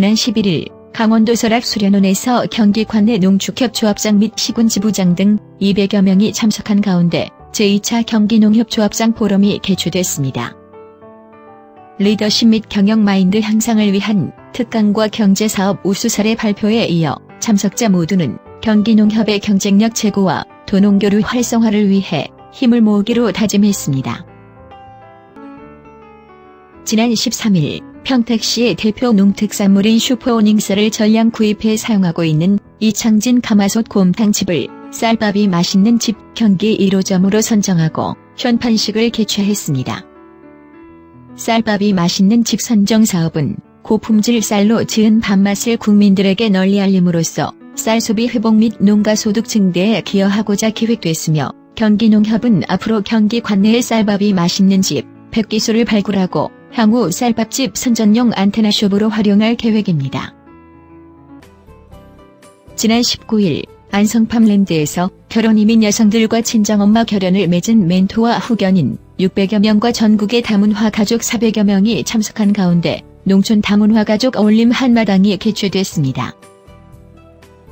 지난 11일 강원도 설악 수련원에서 경기 관내 농축협조합장 및 시군지부장 등 200여 명이 참석한 가운데 제2차 경기농협조합장 포럼이 개최됐습니다. 리더십 및 경영 마인드 향상을 위한 특강과 경제사업 우수 사례 발표에 이어 참석자 모두는 경기농협의 경쟁력 제고와 도농교류 활성화를 위해 힘을 모으기로 다짐했습니다. 지난 13일 평택시의 대표 농특산물인 슈퍼오닝쌀을 전량 구입해 사용하고 있는 이창진 가마솥 곰탕집을 쌀밥이 맛있는 집 경기 1호점으로 선정하고 현판식을 개최했습니다. 쌀밥이 맛있는 집 선정 사업은 고품질 쌀로 지은 밥맛을 국민들에게 널리 알림으로써 쌀 소비 회복 및 농가 소득 증대에 기여하고자 기획됐으며 경기농협은 앞으로 경기 관내의 쌀밥이 맛있는 집 100기소를 발굴하고 향후 쌀밥집 선전용 안테나숍으로 활용할 계획입니다. 지난 19일 안성팜랜드에서 결혼 이민 여성들과 친정엄마 결연을 맺은 멘토와 후견인 600여 명과 전국의 다문화 가족 400여 명이 참석한 가운데 농촌 다문화 가족 어울림 한마당이 개최됐습니다.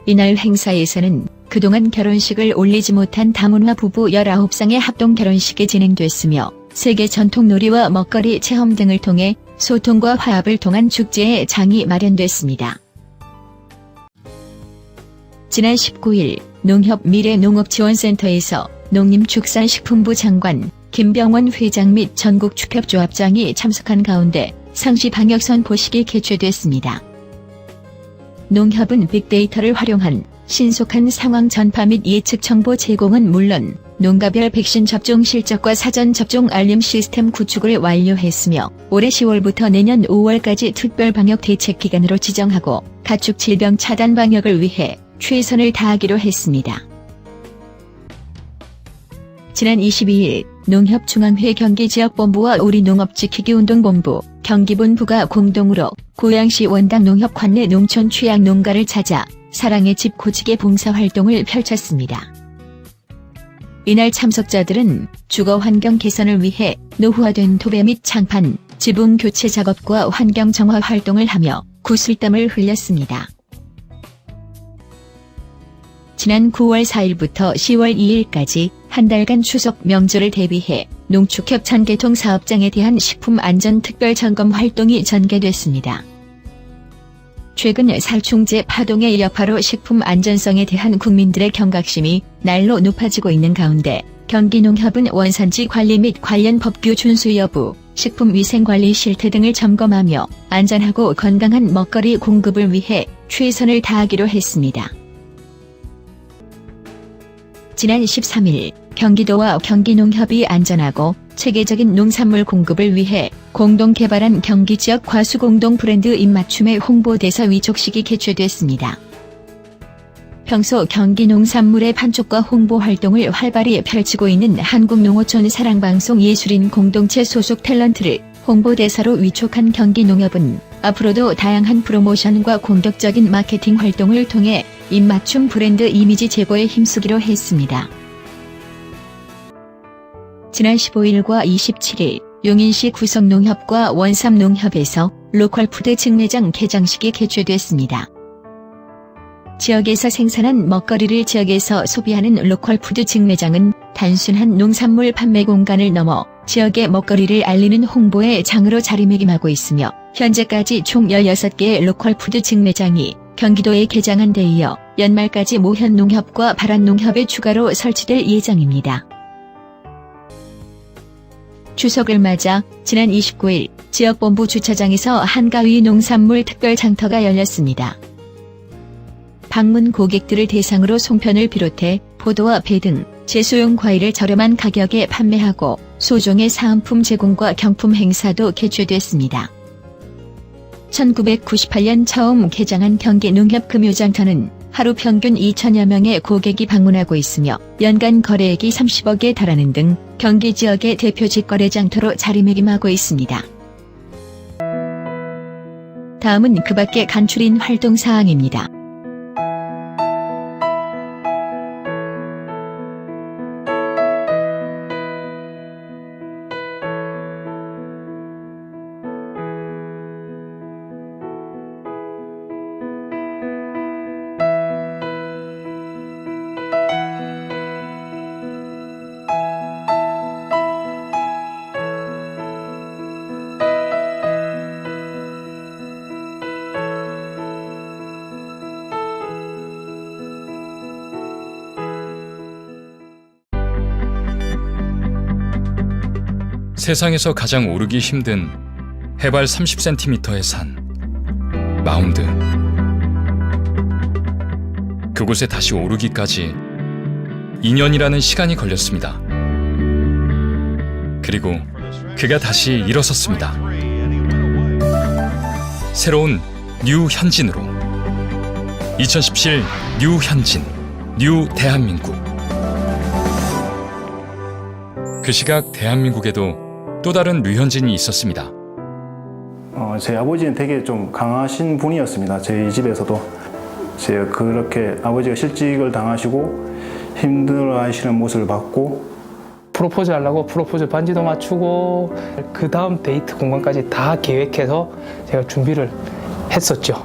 이날 행사에서는 그동안 결혼식을 올리지 못한 다문화 부부 19쌍의 합동 결혼식이 진행됐으며 세계 전통 놀이와 먹거리 체험 등을 통해 소통과 화합을 통한 축제의 장이 마련됐습니다. 지난 19일 농협 미래농업지원센터에서 농림축산식품부 장관 김병원 회장 및 전국 축협조합장이 참석한 가운데 상시 방역 선포식이 개최됐습니다. 농협은 빅데이터를 활용한 신속한 상황 전파 및 예측 정보 제공은 물론 농가별 백신 접종 실적과 사전 접종 알림 시스템 구축을 완료했으며 올해 10월부터 내년 5월까지 특별 방역 대책 기간으로 지정하고 가축 질병 차단 방역을 위해 최선을 다하기로 했습니다. 지난 22일 농협 중앙회 경기지역본부와 우리농업지키기운동본부, 경기본부가 공동으로 고양시 원당 농협 관내 농촌 취약 농가를 찾아 사랑의 집 고지개 봉사활동을 펼쳤습니다. 이날 참석자들은 주거 환경 개선을 위해 노후화된 토배 및 창판, 지붕 교체 작업과 환경 정화 활동을 하며 구슬땀을 흘렸습니다. 지난 9월 4일부터 10월 2일까지 한 달간 추석 명절을 대비해 농축협 전개통 사업장에 대한 식품안전특별점검 활동이 전개됐습니다. 최근 살충제 파동의 여파로 식품 안전성에 대한 국민들의 경각심이 날로 높아지고 있는 가운데 경기농협은 원산지 관리 및 관련 법규 준수 여부, 식품위생관리 실태 등을 점검하며 안전하고 건강한 먹거리 공급을 위해 최선을 다하기로 했습니다. 지난 13일 경기도와 경기농협이 안전하고 체계적인 농산물 공급을 위해 공동 개발한 경기지역 과수공동 브랜드 입맞춤의 홍보대사 위촉식이 개최됐습니다. 평소 경기 농산물의 판촉과 홍보 활동을 활발히 펼치고 있는 한국농어촌 사랑방송 예술인 공동체 소속 탤런트를 홍보대사로 위촉한 경기농협은 앞으로도 다양한 프로모션과 공격적인 마케팅 활동을 통해 입맞춤 브랜드 이미지 제고에 힘쓰기로 했습니다. 지난 15일과 27일 용인시 구성농협과 원삼농협에서 로컬푸드 직매장 개장식이 개최됐습니다. 지역에서 생산한 먹거리를 지역에서 소비하는 로컬푸드 직매장은 단순한 농산물 판매 공간을 넘어 지역의 먹거리를 알리는 홍보의 장으로 자리매김하고 있으며 현재까지 총 16개의 로컬푸드 직매장이 경기도에 개장한 데 이어 연말까지 모현농협과 바란농협에 추가로 설치될 예정입니다. 추석을 맞아 지난 29일 지역본부 주차장에서 한가위 농산물 특별 장터가 열렸습니다. 방문 고객들을 대상으로 송편을 비롯해 포도와 배 등 제수용 과일을 저렴한 가격에 판매하고 소정의 사은품 제공과 경품 행사도 개최됐습니다. 1998년 처음 개장한 경기농협 금요장터는 하루 평균 2천여 명의 고객이 방문하고 있으며 연간 거래액이 30억에 달하는 등 경기 지역의 대표 직거래 장터로 자리매김하고 있습니다. 다음은 그 밖의 간추린 활동 사항입니다. 세상에서 가장 오르기 힘든 해발 30cm의 산, 마운드. 그곳에 다시 오르기까지 2년이라는 시간이 걸렸습니다. 그리고 그가 다시 일어섰습니다. 새로운 뉴 현진으로. 2017 뉴 현진, 뉴 대한민국. 그 시각 대한민국에도 또 다른 류현진이 있었습니다. 제 아버지는 되게 좀 강하신 분이었습니다. 저희 집에서도. 제가 그렇게 아버지가 실직을 당하시고 힘들어하시는 모습을 봤고, 프로포즈 하려고 프로포즈 반지도 맞추고 그 다음 데이트 공간까지 다 계획해서 제가 준비를 했었죠.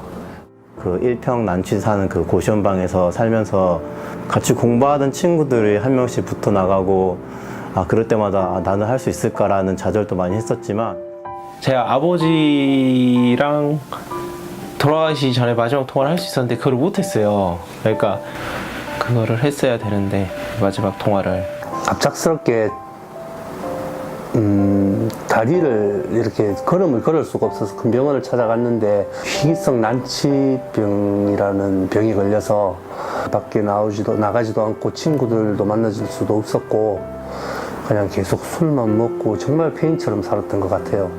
그 일평 난취 사는 그 고시원방에서 살면서 같이 공부하던 친구들이 한 명씩 붙어 나가고, 그럴 때마다 나는 할 수 있을까라는 좌절도 많이 했었지만, 제가 아버지랑 돌아가시기 전에 마지막 통화를 할 수 있었는데 그걸 못했어요. 그러니까 그거를 했어야 되는데 마지막 통화를. 갑작스럽게 다리를 이렇게 걸음을 걸을 수가 없어서 큰 병원을 찾아갔는데 희귀성 난치병이라는 병이 걸려서 밖에 나가지도 않고 친구들도 만나줄 수도 없었고 그냥 계속 술만 먹고 정말 폐인처럼 살았던 것 같아요.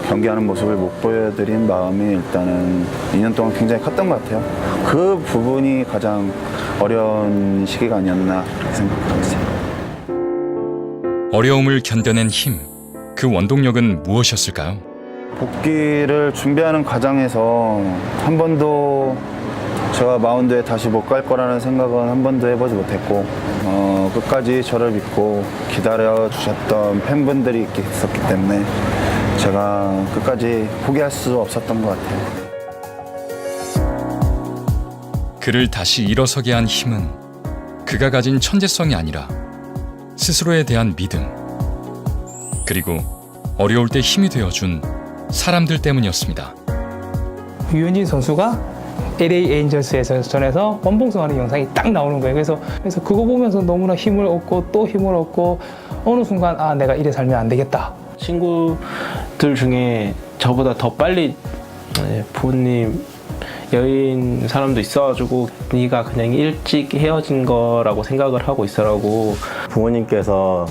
경기하는 모습을 못 보여드린 마음이 일단은 2년 동안 굉장히 컸던 것 같아요. 그 부분이 가장 어려운 시기가 아니었나 생각하고 있어요. 어려움을 견뎌낸 힘, 그 원동력은 무엇이었을까요? 복귀를 준비하는 과정에서 한 번도 제가 마운드에 다시 못 갈 거라는 생각은 한 번도 해보지 못했고, 끝까지 저를 믿고 기다려 주셨던 팬분들이 있었기 때문에 제가 끝까지 포기할 수 없었던 것 같아요. 그를 다시 일어서게 한 힘은 그가 가진 천재성이 아니라 스스로에 대한 믿음, 그리고 어려울 때 힘이 되어준 사람들 때문이었습니다. 류현진 선수가 LA 에인절스에서 전에서 원봉송하는 영상이 딱 나오는 거예요. 그래서 그거 보면서 너무나 힘을 얻고 또 힘을 얻고 어느 순간 내가 이래 살면 안 되겠다. 친구들 중에 저보다 더 빨리 부모님 여인 사람도 있어가지고 네가 그냥 일찍 헤어진 거라고 생각을 하고 있어라고. 부모님께서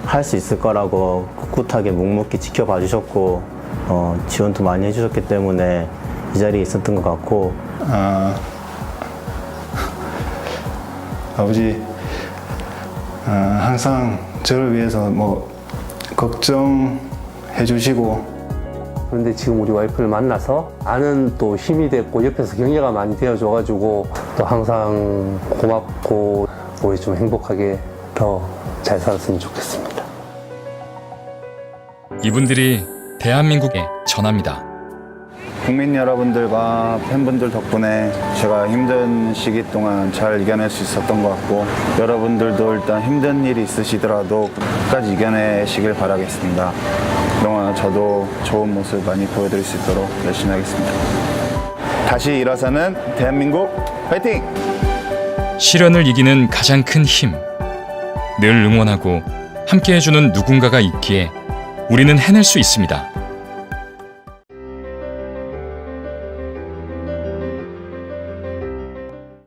할 수 있을 거라고 꿋꿋하게 묵묵히 지켜봐 주셨고, 지원도 많이 해주셨기 때문에 이 자리에 있었던 것 같고, 아버지 항상 저를 위해서 걱정해 주시고, 그런데 지금 우리 와이프를 만나서 아는 또 힘이 됐고 옆에서 격려가 많이 되어줘가지고 또 항상 고맙고 우리 좀 행복하게 더 잘 살았으면 좋겠습니다. 이분들이 대한민국에 전합니다. 국민 여러분들과 팬분들 덕분에 제가 힘든 시기 동안 잘 이겨낼 수 있었던 것 같고, 여러분들도 일단 힘든 일이 있으시더라도 끝까지 이겨내시길 바라겠습니다. 그동안 저도 좋은 모습 많이 보여드릴 수 있도록 열심히 하겠습니다. 다시 일어서는 대한민국 화이팅! 시련을 이기는 가장 큰 힘, 늘 응원하고 함께 해주는 누군가가 있기에 우리는 해낼 수 있습니다.